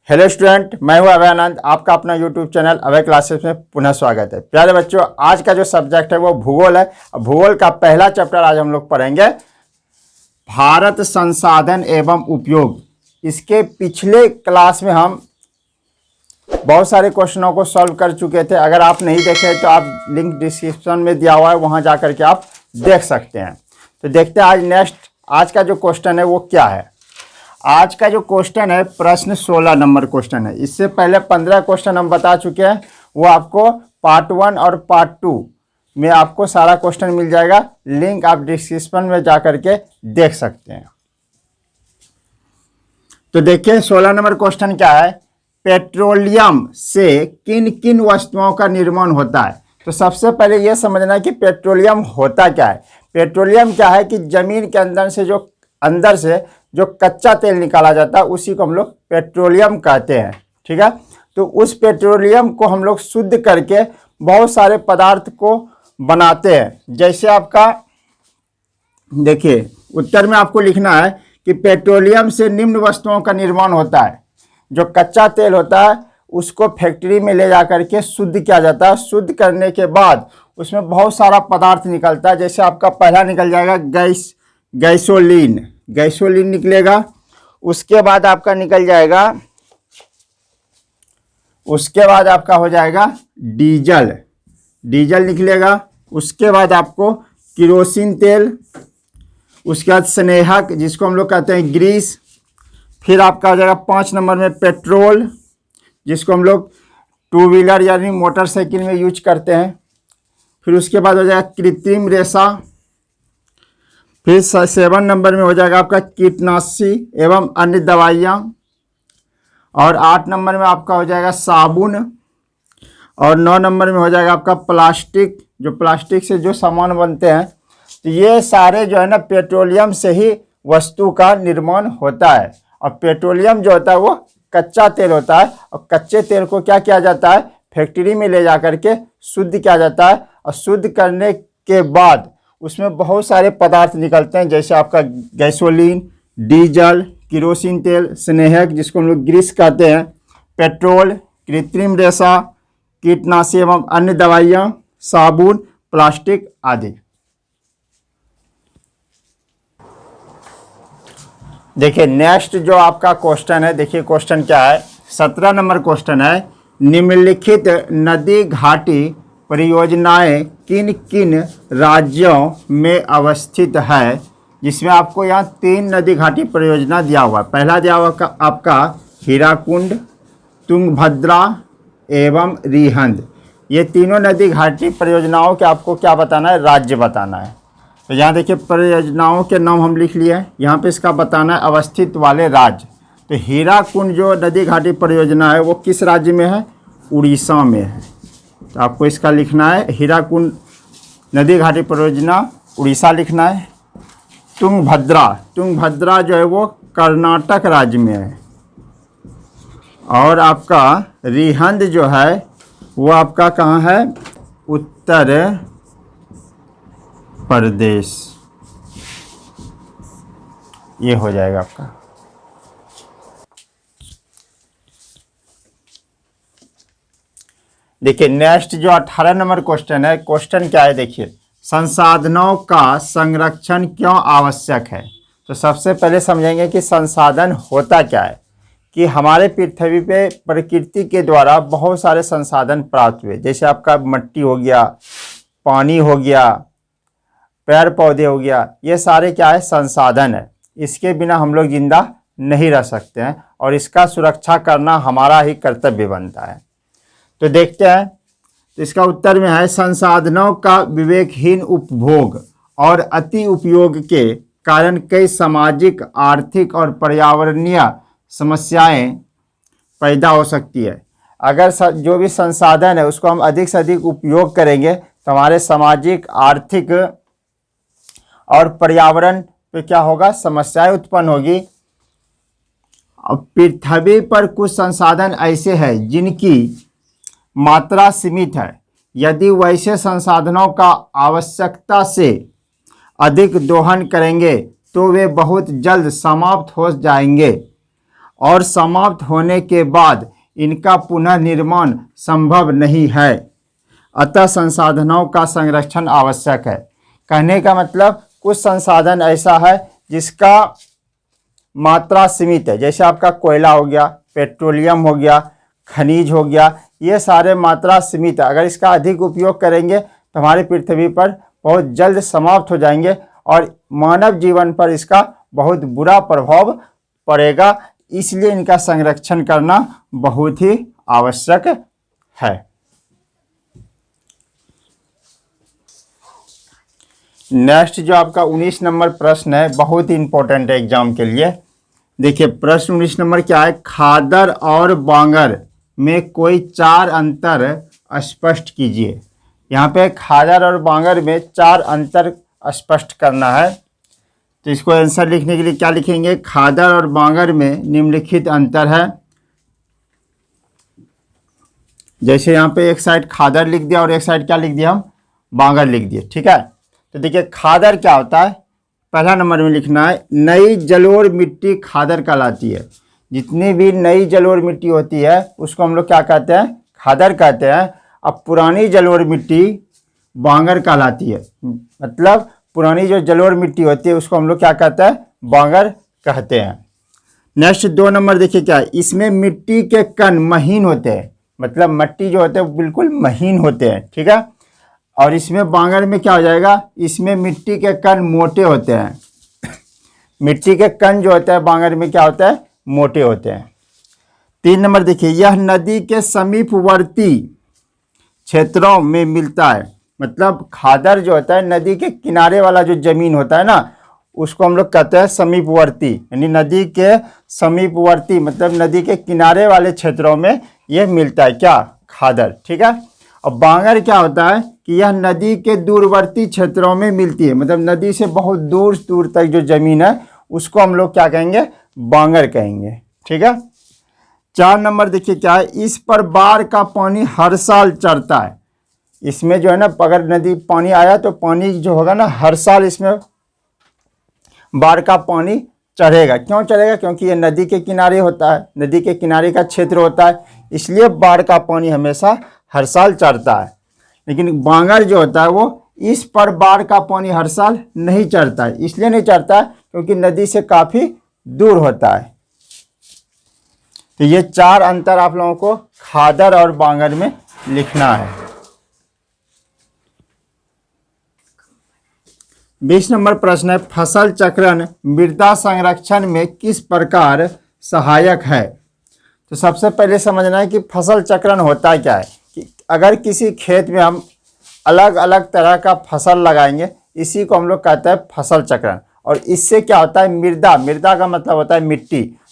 Hello student, मैं हूं अभय आनंद। आपका अपना यूट्यूब चैनल अभय क्लासेस में पुनः स्वागत है। प्यारे बच्चों, आज का जो सब्जेक्ट है वो भूगोल है। भूगोल का पहला चैप्टर आज हम लोग पढ़ेंगे, भारत संसाधन एवं उपयोग। इसके पिछले क्लास में हम बहुत सारे क्वेश्चनों को सॉल्व कर चुके थे। अगर आप नहीं देखे तो आप लिंक डिस्क्रिप्शन में दिया हुआ है, वहाँ जा करके आप देख सकते हैं। तो देखते हैं आज का जो क्वेश्चन है वो क्या है। आज का जो क्वेश्चन है प्रश्न 16 नंबर क्वेश्चन है। इससे पहले 15 क्वेश्चन हम बता चुके हैं, वो आपको पार्ट 1 और पार्ट 2 में आपको सारा क्वेश्चन मिल जाएगा। लिंक आप डिस्क्रिप्शन में जा करके देख सकते हैं। तो देखिए 16 नंबर क्वेश्चन क्या है, पेट्रोलियम से किन किन वस्तुओं का निर्माण होता है। तो सबसे पहले यह समझना कि पेट्रोलियम होता क्या है। पेट्रोलियम क्या है कि जमीन के अंदर से जो कच्चा तेल निकाला जाता है उसी को हम लोग पेट्रोलियम कहते हैं। ठीक है, तो उस पेट्रोलियम को हम लोग शुद्ध करके बहुत सारे पदार्थ को बनाते हैं। जैसे आपका देखिए उत्तर में आपको लिखना है कि पेट्रोलियम से निम्न वस्तुओं का निर्माण होता है। जो कच्चा तेल होता है उसको फैक्ट्री में ले जा करके शुद्ध किया जाता है। शुद्ध करने के बाद उसमें बहुत सारा पदार्थ निकलता है। जैसे आपका पहला निकल जाएगा गैसोलीन निकलेगा। उसके बाद आपका निकल जाएगा, उसके बाद आपका हो जाएगा डीजल निकलेगा। उसके बाद आपको किरोसिन तेल, उसके बाद स्नेहक जिसको हम लोग कहते हैं ग्रीस। फिर आपका हो जाएगा 5 नंबर में पेट्रोल, जिसको हम लोग 2 व्हीलर यानी मोटरसाइकिल में यूज करते हैं। फिर उसके बाद हो जाएगा कृत्रिम रेशा। फिर 7 नंबर में हो जाएगा आपका कीटनाशी एवं अन्य दवाइयाँ। और 8 नंबर में आपका हो जाएगा साबुन। और 9 नंबर में हो जाएगा आपका प्लास्टिक, जो प्लास्टिक से जो सामान बनते हैं। तो ये सारे जो है ना पेट्रोलियम से ही वस्तु का निर्माण होता है। और पेट्रोलियम जो होता है वो कच्चा तेल होता है। और कच्चे तेल को क्या किया जाता है, फैक्ट्री में ले जा करके शुद्ध किया जाता है। और शुद्ध करने के बाद उसमें बहुत सारे पदार्थ निकलते हैं। जैसे आपका गैसोलीन, डीजल, किरोसिन तेल, स्नेहक जिसको हम लोग ग्रीस कहते हैं, पेट्रोल, कृत्रिम रेशा, कीटनाशी एवं अन्य दवाइयाँ, साबुन, प्लास्टिक आदि। देखिए नेक्स्ट जो आपका क्वेश्चन है, देखिए क्वेश्चन क्या है, 17 नंबर क्वेश्चन है, निम्नलिखित नदी घाटी परियोजनाएं किन किन राज्यों में अवस्थित है। जिसमें आपको यहाँ 3 नदी घाटी परियोजना दिया हुआ है। पहला दिया हुआ आपका हीराकुंड, तुंगभद्रा एवं रिहंद। ये तीनों नदी घाटी परियोजनाओं के आपको क्या बताना है, राज्य बताना है। तो यहाँ देखिए परियोजनाओं के नाम हम लिख लिए हैं। यहाँ पे इसका बताना है अवस्थित वाले राज्य। तो हीराकुंड जो नदी घाटी परियोजना है वो किस राज्य में है, उड़ीसा में है। तो आपको इसका लिखना है हीराकुंड नदी घाटी परियोजना उड़ीसा लिखना है। तुंगभद्रा जो है वो कर्नाटक राज्य में है। और आपका रिहंद जो है वो आपका कहाँ है, उत्तर प्रदेश। ये हो जाएगा आपका। देखिए नेक्स्ट जो 18 नंबर क्वेश्चन है, क्वेश्चन क्या है, देखिए संसाधनों का संरक्षण क्यों आवश्यक है। तो सबसे पहले समझेंगे कि संसाधन होता क्या है। कि हमारे पृथ्वी पे प्रकृति के द्वारा बहुत सारे संसाधन प्राप्त हुए। जैसे आपका मिट्टी हो गया, पानी हो गया, पेड़ पौधे हो गया, ये सारे क्या है, संसाधन है। इसके बिना हम लोग जिंदा नहीं रह सकते हैं और इसका सुरक्षा करना हमारा ही कर्तव्य बनता है। तो देखते हैं, तो इसका उत्तर में है संसाधनों का विवेकहीन उपभोग और अति उपयोग के कारण कई सामाजिक, आर्थिक और पर्यावरणीय समस्याएं पैदा हो सकती है। अगर जो भी संसाधन है उसको हम अधिक से अधिक उपयोग करेंगे तो हमारे सामाजिक, आर्थिक और पर्यावरण पे क्या होगा, समस्याएं उत्पन्न होगी। अब पृथ्वी पर कुछ संसाधन ऐसे हैं जिनकी मात्रा सीमित है। यदि वैसे संसाधनों का आवश्यकता से अधिक दोहन करेंगे तो वे बहुत जल्द समाप्त हो जाएंगे और समाप्त होने के बाद इनका पुनः निर्माण संभव नहीं है, अतः संसाधनों का संरक्षण आवश्यक है। कहने का मतलब कुछ संसाधन ऐसा है जिसका मात्रा सीमित है, जैसे आपका कोयला हो गया, पेट्रोलियम हो गया, खनिज हो गया, ये सारे मात्रा सीमित है। अगर इसका अधिक उपयोग करेंगे तो हमारी पृथ्वी पर बहुत जल्द समाप्त हो जाएंगे और मानव जीवन पर इसका बहुत बुरा प्रभाव पड़ेगा, इसलिए इनका संरक्षण करना बहुत ही आवश्यक है। नेक्स्ट जो आपका 19 नंबर प्रश्न है, बहुत ही इंपॉर्टेंट है एग्जाम के लिए। देखिए प्रश्न 19 नंबर क्या है, खादर और बांगर में कोई 4 अंतर स्पष्ट कीजिए। यहाँ पे खादर और बांगर में 4 अंतर स्पष्ट करना है, तो इसको आंसर लिखने के लिए क्या लिखेंगे, खादर और बांगर में निम्नलिखित अंतर है। जैसे यहाँ पे एक साइड खादर लिख दिया और एक साइड क्या लिख दिया, हम बांगर लिख दिए, ठीक है। तो देखिए खादर क्या होता है, पहला नंबर में लिखना है, नई जलोढ़ मिट्टी खादर कहलाती है। जितनी भी नई जलोढ़ मिट्टी होती है उसको हम लोग क्या कहते हैं, खादर कहते हैं। अब पुरानी जलोढ़ मिट्टी बांगर कहलाती है, मतलब पुरानी जो जलोढ़ मिट्टी होती है उसको हम लोग क्या कहते हैं, बांगर कहते हैं। नेक्स्ट 2 नंबर देखिए क्या है, इसमें मिट्टी के कण महीन होते हैं, मतलब मिट्टी जो होते हैं बिल्कुल महीन होते हैं, ठीक है। और इसमें बांगर में क्या हो जाएगा, इसमें मिट्टी के कण मोटे होते हैं। मिट्टी के कण जो होता है बांगर में क्या होता है, मोटे होते हैं। 3 नंबर देखिए, यह नदी के समीपवर्ती क्षेत्रों में मिलता है, मतलब खादर जो होता है नदी के किनारे वाला जो जमीन होता है ना उसको हम लोग कहते हैं समीपवर्ती, यानी नदी के समीपवर्ती मतलब नदी के किनारे वाले क्षेत्रों में यह मिलता है, क्या, खादर, ठीक है। और बांगर क्या होता है कि यह नदी के दूरवर्ती क्षेत्रों में मिलती है, मतलब नदी से बहुत दूर दूर तक जो जमीन है उसको हम लोग क्या कहेंगे, बांगर कहेंगे, ठीक है। 4 नंबर देखिए क्या है, इस पर बाढ़ का पानी हर साल चढ़ता है। इसमें जो है ना, अगर नदी पानी आया तो पानी जो होगा ना हर साल इसमें बाढ़ का पानी चढ़ेगा। क्यों चढ़ेगा, क्योंकि ये नदी के किनारे होता है, नदी के किनारे का क्षेत्र होता है, इसलिए बाढ़ का पानी हमेशा हर साल चढ़ता है। लेकिन बांगर जो होता है वो इस पर बाढ़ का पानी हर साल नहीं चढ़ता है। इसलिए नहीं चढ़ता है क्योंकि नदी से काफ़ी दूर होता है। तो ये 4 अंतर आप लोगों को खादर और बांगर में लिखना है। 20 नंबर प्रश्न है, फसल चक्रण मृदा संरक्षण में किस प्रकार सहायक है। तो सबसे पहले समझना है कि फसल चक्रण होता क्या है, कि अगर किसी खेत में हम अलग अलग तरह का फसल लगाएंगे, इसी को हम लोग कहते हैं फसल चक्रण। और इससे क्या होता है, मृदा का मतलब होता है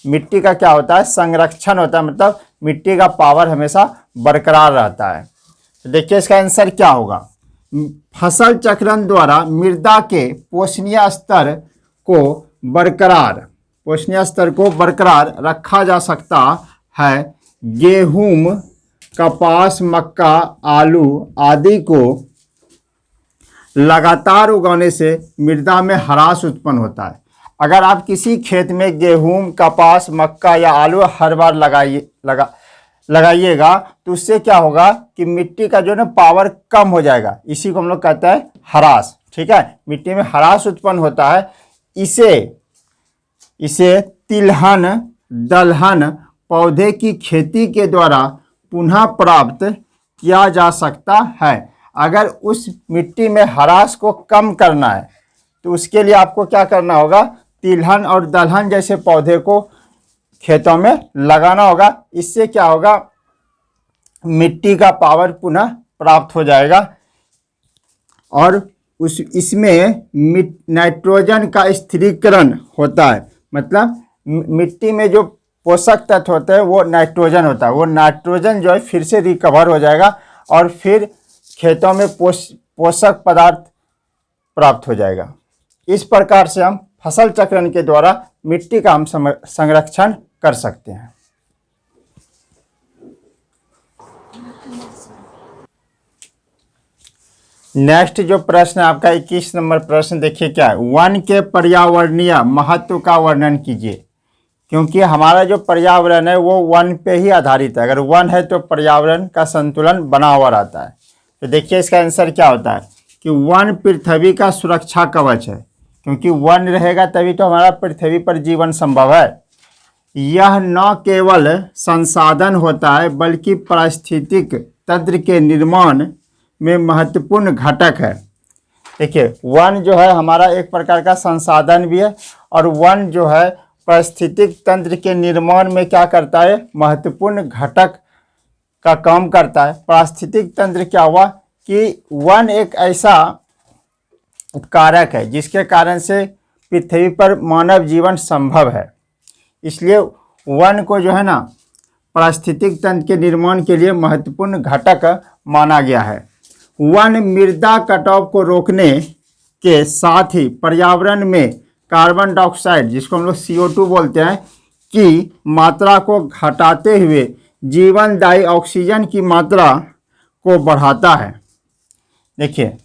मिट्टी का क्या होता है, संरक्षण होता है, मतलब मिट्टी का पावर हमेशा बरकरार रहता है। तो देखिए इसका आंसर क्या होगा, फसल चक्रण द्वारा मृदा के पोषणीय स्तर को बरकरार रखा जा सकता है। गेहूं, कपास, मक्का, आलू आदि को लगातार उगाने से मृदा में ह्रास उत्पन्न होता है। अगर आप किसी खेत में गेहूं, कपास, मक्का या आलू हर बार लगाइएगा तो उससे क्या होगा कि मिट्टी का जो ना पावर कम हो जाएगा, इसी को हम लोग कहते हैं ह्रास, ठीक है। मिट्टी में ह्रास उत्पन्न होता है। इसे तिलहन, दलहन पौधे की खेती के द्वारा पुनः प्राप्त किया जा सकता है। अगर उस मिट्टी में ह्रास को कम करना है तो उसके लिए आपको क्या करना होगा, तिलहन और दलहन जैसे पौधे को खेतों में लगाना होगा। इससे क्या होगा, मिट्टी का पावर पुनः प्राप्त हो जाएगा और इसमें नाइट्रोजन का स्थिरीकरण होता है, मतलब मिट्टी में जो पोषक तत्व होते हैं वो नाइट्रोजन होता है, वो नाइट्रोजन जो है फिर से रिकवर हो जाएगा और फिर खेतों में पोषक पदार्थ प्राप्त हो जाएगा। इस प्रकार से हम फसल चक्रण के द्वारा मिट्टी का हम संरक्षण कर सकते हैं। नेक्स्ट जो प्रश्न है आपका 21 नंबर प्रश्न देखिए क्या है, वन के पर्यावरणीय महत्व का वर्णन कीजिए। क्योंकि हमारा जो पर्यावरण है वो वन पे ही आधारित है। अगर वन है तो पर्यावरण का संतुलन बना हुआ रहता है। तो देखिए इसका आंसर क्या होता है कि वन पृथ्वी का सुरक्षा कवच है, क्योंकि वन रहेगा तभी तो हमारा पृथ्वी पर जीवन संभव है। यह न केवल संसाधन होता है बल्कि पारिस्थितिक तंत्र के निर्माण में महत्वपूर्ण घटक है। देखिए वन जो है हमारा एक प्रकार का संसाधन भी है, और वन जो है पारिस्थितिक तंत्र के निर्माण में क्या करता है, महत्वपूर्ण घटक का काम करता है। पारिस्थितिक तंत्र क्या हुआ कि वन एक ऐसा कारक है जिसके कारण से पृथ्वी पर मानव जीवन संभव है। इसलिए वन को जो है ना पारिस्थितिक तंत्र के निर्माण के लिए महत्वपूर्ण घटक माना गया है। वन मृदा कटाव को रोकने के साथ ही पर्यावरण में कार्बन डाइऑक्साइड, जिसको हम लोग CO2 बोलते हैं, की मात्रा को घटाते हुए जीवनदायी ऑक्सीजन की मात्रा को बढ़ाता है। देखिए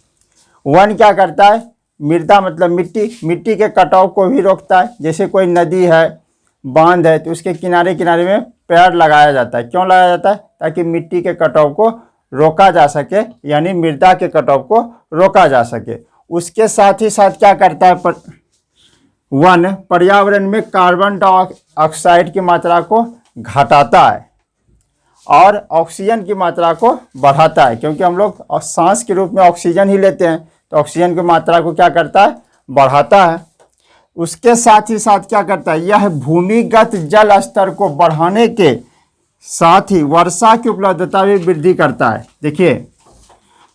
वन क्या करता है, मृदा मतलब मिट्टी के कटाव को भी रोकता है। जैसे कोई नदी है, बांध है, तो उसके किनारे किनारे में पेड़ लगाया जाता है। क्यों लगाया जाता है? ताकि मिट्टी के कटाव को रोका जा सके, यानी मृदा के कटाव को रोका जा सके। उसके साथ ही साथ क्या करता है वन पर्यावरण में कार्बन डाइऑक्साइड की मात्रा को घटाता है और ऑक्सीजन की मात्रा को बढ़ाता है, क्योंकि हम लोग सांस के रूप में ऑक्सीजन ही लेते हैं, तो ऑक्सीजन की मात्रा को क्या करता है, बढ़ाता है। उसके साथ ही साथ क्या करता है, यह भूमिगत जल स्तर को बढ़ाने के साथ ही वर्षा की उपलब्धता भी वृद्धि करता है। देखिए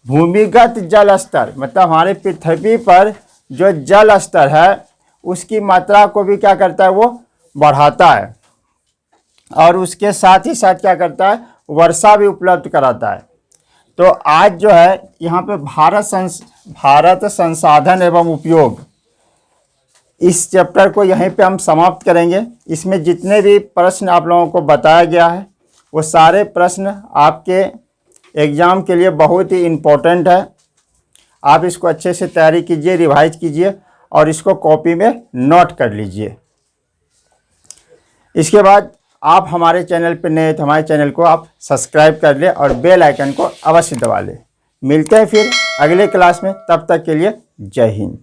भूमिगत जल स्तर मतलब हमारे पृथ्वी पर जो जल स्तर है उसकी मात्रा को भी क्या करता है, वो बढ़ाता है, और उसके साथ ही साथ क्या करता है, वर्षा भी उपलब्ध कराता है। तो आज जो है यहाँ पे भारत संसाधन एवं उपयोग, इस चैप्टर को यहीं पे हम समाप्त करेंगे। इसमें जितने भी प्रश्न आप लोगों को बताया गया है वो सारे प्रश्न आपके एग्ज़ाम के लिए बहुत ही इम्पोर्टेंट है। आप इसको अच्छे से तैयारी कीजिए, रिवाइज कीजिए और इसको कॉपी में नोट कर लीजिए। इसके बाद आप हमारे चैनल पर नए तो हमारे चैनल को आप सब्सक्राइब कर ले और बेल आइकन को अवश्य दबा लें। मिलते हैं फिर अगले क्लास में, तब तक के लिए जय हिंद।